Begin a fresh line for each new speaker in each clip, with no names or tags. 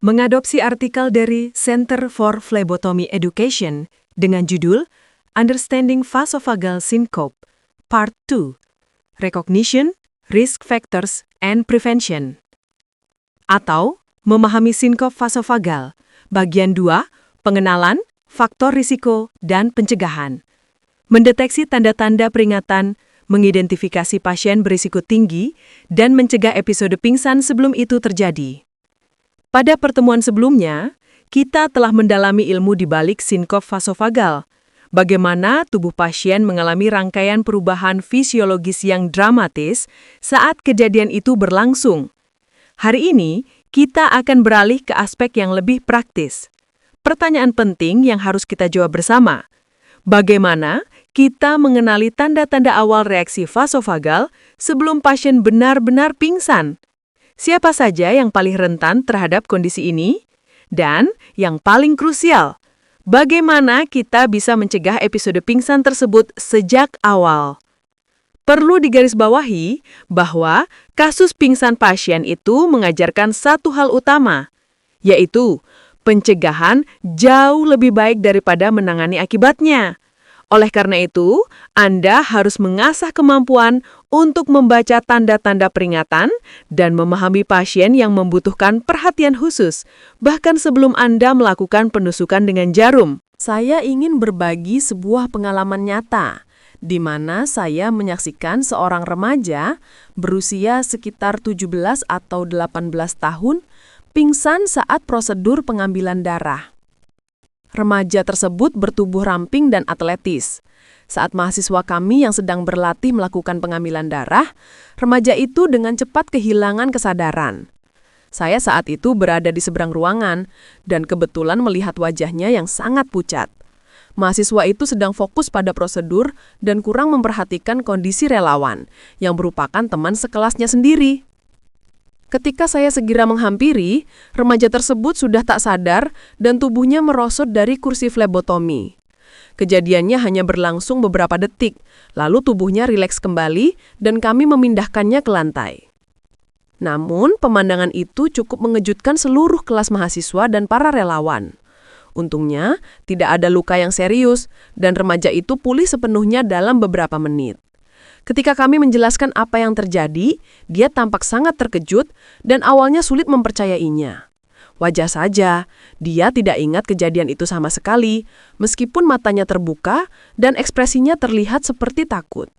mengadopsi artikel dari Center for Phlebotomy Education dengan judul Understanding Vasovagal Syncope, Part 2, Recognition, Risk Factors, and Prevention. Atau, Memahami Sinkop Vasovagal, Bagian 2, Pengenalan, Faktor Risiko, dan Pencegahan. Mendeteksi tanda-tanda peringatan, mengidentifikasi pasien berisiko tinggi, dan mencegah episode pingsan sebelum itu terjadi. Pada pertemuan sebelumnya, kita telah mendalami ilmu di balik sinkop vasovagal, bagaimana tubuh pasien mengalami rangkaian perubahan fisiologis yang dramatis saat kejadian itu berlangsung. Hari ini, kita akan beralih ke aspek yang lebih praktis. Pertanyaan penting yang harus kita jawab bersama. Bagaimana kita mengenali tanda-tanda awal reaksi vasovagal sebelum pasien benar-benar pingsan? Siapa saja yang paling rentan terhadap kondisi ini? Dan yang paling krusial, bagaimana kita bisa mencegah episode pingsan tersebut sejak awal? Perlu digarisbawahi bahwa kasus pingsan pasien itu mengajarkan satu hal utama, yaitu pencegahan jauh lebih baik daripada menangani akibatnya. Oleh karena itu, Anda harus mengasah kemampuan untuk membaca tanda-tanda peringatan dan memahami pasien yang membutuhkan perhatian khusus, bahkan sebelum Anda melakukan penusukan dengan jarum.
Saya ingin berbagi sebuah pengalaman nyata, di mana saya menyaksikan seorang remaja berusia sekitar 17 atau 18 tahun pingsan saat prosedur pengambilan darah. Remaja tersebut bertubuh ramping dan atletis. Saat mahasiswa kami yang sedang berlatih melakukan pengambilan darah, remaja itu dengan cepat kehilangan kesadaran. Saya saat itu berada di seberang ruangan dan kebetulan melihat wajahnya yang sangat pucat. Mahasiswa itu sedang fokus pada prosedur dan kurang memperhatikan kondisi relawan, yang merupakan teman sekelasnya sendiri. Ketika saya segera menghampiri, remaja tersebut sudah tak sadar dan tubuhnya merosot dari kursi flebotomi. Kejadiannya hanya berlangsung beberapa detik, lalu tubuhnya rileks kembali dan kami memindahkannya ke lantai. Namun, pemandangan itu cukup mengejutkan seluruh kelas mahasiswa dan para relawan. Untungnya, tidak ada luka yang serius dan remaja itu pulih sepenuhnya dalam beberapa menit. Ketika kami menjelaskan apa yang terjadi, dia tampak sangat terkejut dan awalnya sulit mempercayainya. Wajar saja, dia tidak ingat kejadian itu sama sekali, meskipun matanya terbuka dan ekspresinya terlihat seperti takut.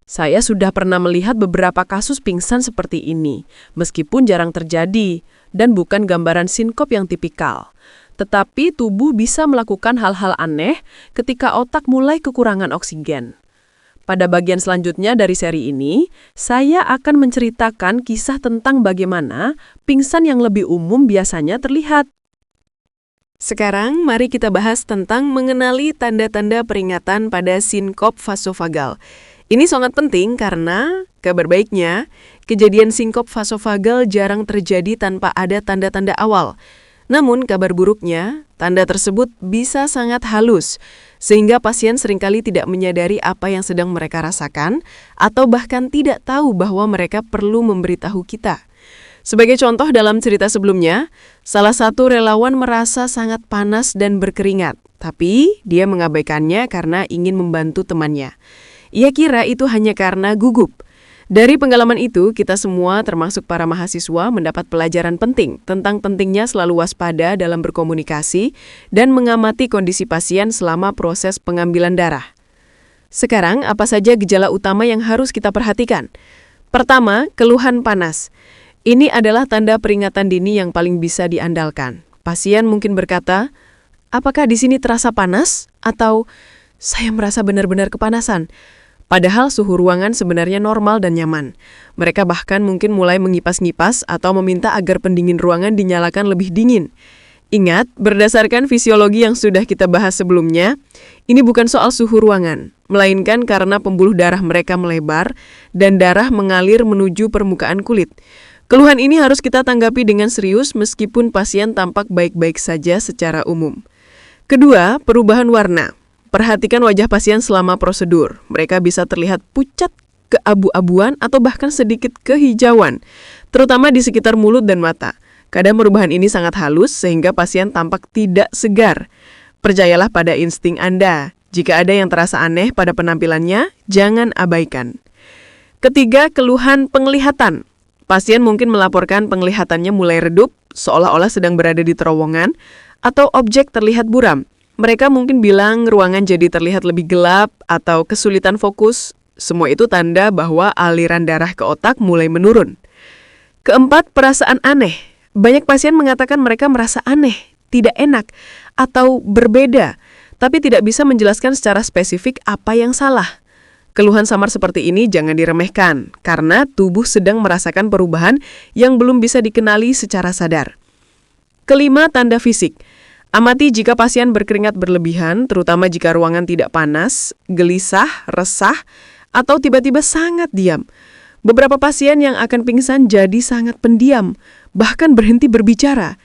Saya sudah pernah melihat beberapa kasus pingsan seperti ini, meskipun jarang terjadi, dan bukan gambaran sinkop yang tipikal. Tetapi tubuh bisa melakukan hal-hal aneh ketika otak mulai kekurangan oksigen. Pada bagian selanjutnya dari seri ini, saya akan menceritakan kisah tentang bagaimana pingsan yang lebih umum biasanya terlihat.
Sekarang, mari kita bahas tentang mengenali tanda-tanda peringatan pada sinkop vasovagal. Ini sangat penting karena, kabar baiknya, kejadian sinkop vasovagal jarang terjadi tanpa ada tanda-tanda awal. Namun, kabar buruknya, tanda tersebut bisa sangat halus, sehingga pasien seringkali tidak menyadari apa yang sedang mereka rasakan, atau bahkan tidak tahu bahwa mereka perlu memberitahu kita. Sebagai contoh dalam cerita sebelumnya, salah satu relawan merasa sangat panas dan berkeringat, tapi dia mengabaikannya karena ingin membantu temannya. Ia kira itu hanya karena gugup. Dari pengalaman itu, kita semua termasuk para mahasiswa mendapat pelajaran penting tentang pentingnya selalu waspada dalam berkomunikasi dan mengamati kondisi pasien selama proses pengambilan darah. Sekarang, apa saja gejala utama yang harus kita perhatikan? Pertama, keluhan panas. Ini adalah tanda peringatan dini yang paling bisa diandalkan. Pasien mungkin berkata, "Apakah di sini terasa panas?" Atau, "Saya merasa benar-benar kepanasan." Padahal suhu ruangan sebenarnya normal dan nyaman. Mereka bahkan mungkin mulai mengipas-ngipas atau meminta agar pendingin ruangan dinyalakan lebih dingin. Ingat, berdasarkan fisiologi yang sudah kita bahas sebelumnya, ini bukan soal suhu ruangan, melainkan karena pembuluh darah mereka melebar dan darah mengalir menuju permukaan kulit. Keluhan ini harus kita tanggapi dengan serius meskipun pasien tampak baik-baik saja secara umum. Kedua, perubahan warna. Perhatikan wajah pasien selama prosedur. Mereka bisa terlihat pucat, keabu-abuan, atau bahkan sedikit kehijauan, terutama di sekitar mulut dan mata. Kadang perubahan ini sangat halus sehingga pasien tampak tidak segar. Percayalah pada insting Anda. Jika ada yang terasa aneh pada penampilannya, jangan abaikan. Ketiga, keluhan penglihatan. Pasien mungkin melaporkan penglihatannya mulai redup, seolah-olah sedang berada di terowongan, atau objek terlihat buram. Mereka mungkin bilang ruangan jadi terlihat lebih gelap atau kesulitan fokus. Semua itu tanda bahwa aliran darah ke otak mulai menurun. Keempat, perasaan aneh. Banyak pasien mengatakan mereka merasa aneh, tidak enak, atau berbeda, tapi tidak bisa menjelaskan secara spesifik apa yang salah. Keluhan samar seperti ini jangan diremehkan, karena tubuh sedang merasakan perubahan yang belum bisa dikenali secara sadar. Kelima, tanda fisik. Amati jika pasien berkeringat berlebihan, terutama jika ruangan tidak panas, gelisah, resah, atau tiba-tiba sangat diam. Beberapa pasien yang akan pingsan jadi sangat pendiam, bahkan berhenti berbicara.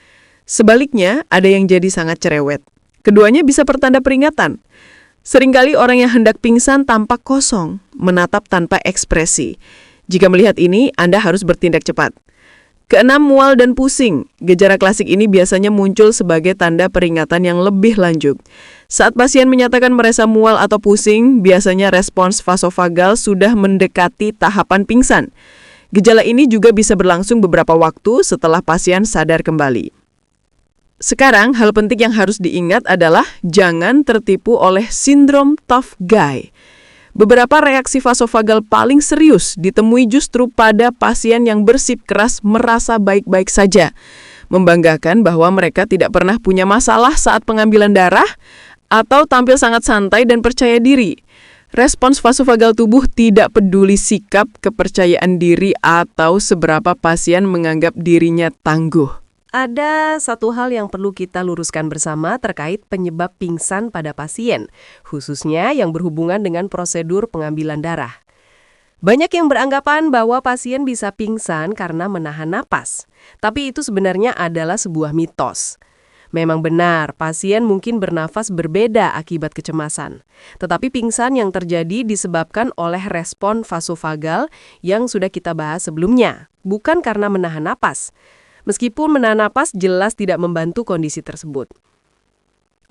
Sebaliknya, ada yang jadi sangat cerewet. Keduanya bisa pertanda peringatan. Seringkali orang yang hendak pingsan tampak kosong, menatap tanpa ekspresi. Jika melihat ini, Anda harus bertindak cepat. Keenam, mual dan pusing. Gejala klasik ini biasanya muncul sebagai tanda peringatan yang lebih lanjut. Saat pasien menyatakan merasa mual atau pusing, biasanya respons vasovagal sudah mendekati tahapan pingsan. Gejala ini juga bisa berlangsung beberapa waktu setelah pasien sadar kembali. Sekarang, hal penting yang harus diingat adalah jangan tertipu oleh sindrom tough guy. Beberapa reaksi vasovagal paling serius ditemui justru pada pasien yang bersikeras merasa baik-baik saja, membanggakan bahwa mereka tidak pernah punya masalah saat pengambilan darah, atau tampil sangat santai dan percaya diri. Respons vasovagal tubuh tidak peduli sikap, kepercayaan diri, atau seberapa pasien menganggap dirinya tangguh.
Ada satu hal yang perlu kita luruskan bersama terkait penyebab pingsan pada pasien, khususnya yang berhubungan dengan prosedur pengambilan darah. Banyak yang beranggapan bahwa pasien bisa pingsan karena menahan napas, tapi itu sebenarnya adalah sebuah mitos. Memang benar, pasien mungkin bernafas berbeda akibat kecemasan. Tetapi pingsan yang terjadi disebabkan oleh respon vasovagal yang sudah kita bahas sebelumnya, bukan karena menahan napas. Meskipun menahan napas jelas tidak membantu kondisi tersebut.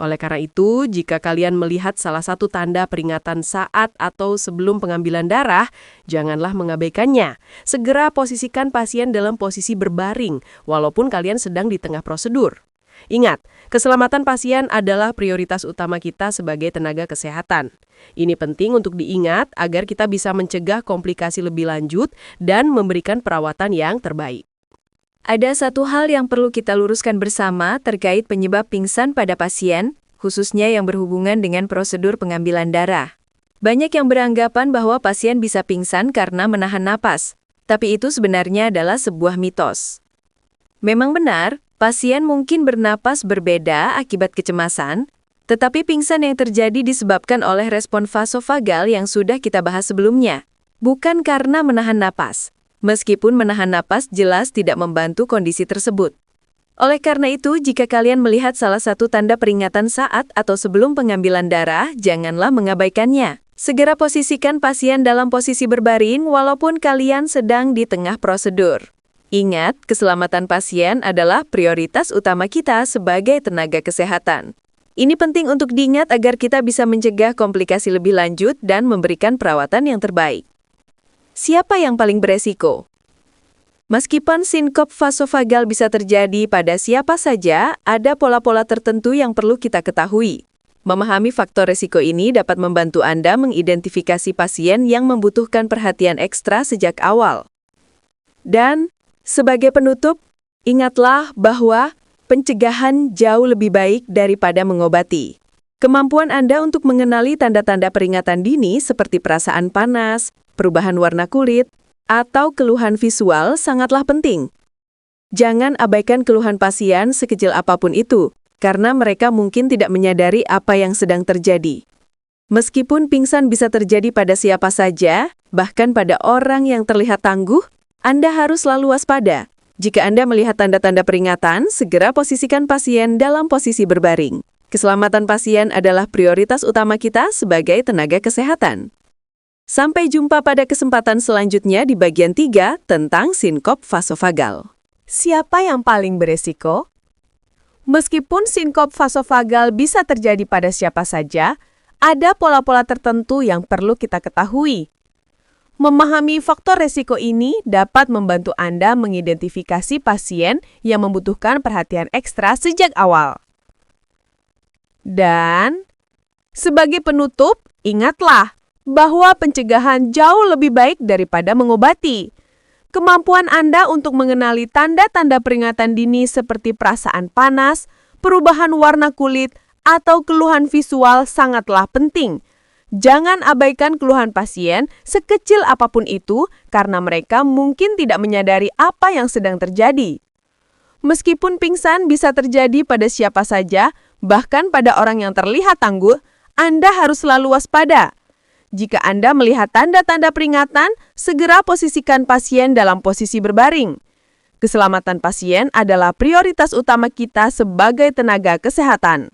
Oleh karena itu, jika kalian melihat salah satu tanda peringatan saat atau sebelum pengambilan darah, janganlah mengabaikannya. Segera posisikan pasien dalam posisi berbaring, walaupun kalian sedang di tengah prosedur. Ingat, keselamatan pasien adalah prioritas utama kita sebagai tenaga kesehatan. Ini penting untuk diingat agar kita bisa mencegah komplikasi lebih lanjut dan memberikan perawatan yang terbaik.
Ada satu hal yang perlu kita luruskan bersama terkait penyebab pingsan pada pasien, khususnya yang berhubungan dengan prosedur pengambilan darah. Banyak yang beranggapan bahwa pasien bisa pingsan karena menahan napas, tapi itu sebenarnya adalah sebuah mitos. Memang benar, pasien mungkin bernapas berbeda akibat kecemasan, tetapi pingsan yang terjadi disebabkan oleh respon vasovagal yang sudah kita bahas sebelumnya, bukan karena menahan napas. Meskipun menahan napas jelas tidak membantu kondisi tersebut. Oleh karena itu, jika kalian melihat salah satu tanda peringatan saat atau sebelum pengambilan darah, janganlah mengabaikannya. Segera posisikan pasien dalam posisi berbaring walaupun kalian sedang di tengah prosedur. Ingat, keselamatan pasien adalah prioritas utama kita sebagai tenaga kesehatan. Ini penting untuk diingat agar kita bisa mencegah komplikasi lebih lanjut dan memberikan perawatan yang terbaik. Siapa yang paling beresiko? Meskipun sinkop vasovagal bisa terjadi pada siapa saja, ada pola-pola tertentu yang perlu kita ketahui. Memahami faktor resiko ini dapat membantu Anda mengidentifikasi pasien yang membutuhkan perhatian ekstra sejak awal. Dan, sebagai penutup, ingatlah bahwa pencegahan jauh lebih baik daripada mengobati. Kemampuan Anda untuk mengenali tanda-tanda peringatan dini seperti perasaan panas, perubahan warna kulit, atau keluhan visual sangatlah penting. Jangan abaikan keluhan pasien sekecil apapun itu, karena mereka mungkin tidak menyadari apa yang sedang terjadi. Meskipun pingsan bisa terjadi pada siapa saja, bahkan pada orang yang terlihat tangguh, Anda harus selalu waspada. Jika Anda melihat tanda-tanda peringatan, segera posisikan pasien dalam posisi berbaring. Keselamatan pasien adalah prioritas utama kita sebagai tenaga kesehatan. Sampai jumpa pada kesempatan selanjutnya di bagian 3 tentang sinkop vasovagal.
Siapa yang paling beresiko? Meskipun sinkop vasovagal bisa terjadi pada siapa saja, ada pola-pola tertentu yang perlu kita ketahui. Memahami faktor resiko ini dapat membantu Anda mengidentifikasi pasien yang membutuhkan perhatian ekstra sejak awal. Dan, sebagai penutup, ingatlah bahwa pencegahan jauh lebih baik daripada mengobati. Kemampuan Anda untuk mengenali tanda-tanda peringatan dini seperti perasaan panas, perubahan warna kulit, atau keluhan visual sangatlah penting. Jangan abaikan keluhan pasien sekecil apapun itu karena mereka mungkin tidak menyadari apa yang sedang terjadi. Meskipun pingsan bisa terjadi pada siapa saja, bahkan pada orang yang terlihat tangguh, Anda harus selalu waspada. Jika Anda melihat tanda-tanda peringatan, segera posisikan pasien dalam posisi berbaring. Keselamatan pasien adalah prioritas utama kita sebagai tenaga kesehatan.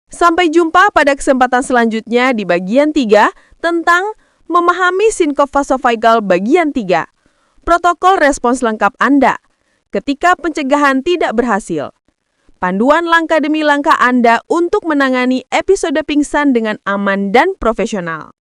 Sampai jumpa pada kesempatan selanjutnya di bagian 3 tentang memahami sinkop vasovagal bagian 3. Protokol respons lengkap Anda ketika pencegahan tidak berhasil. Panduan langkah demi langkah Anda untuk menangani episode pingsan dengan aman dan profesional.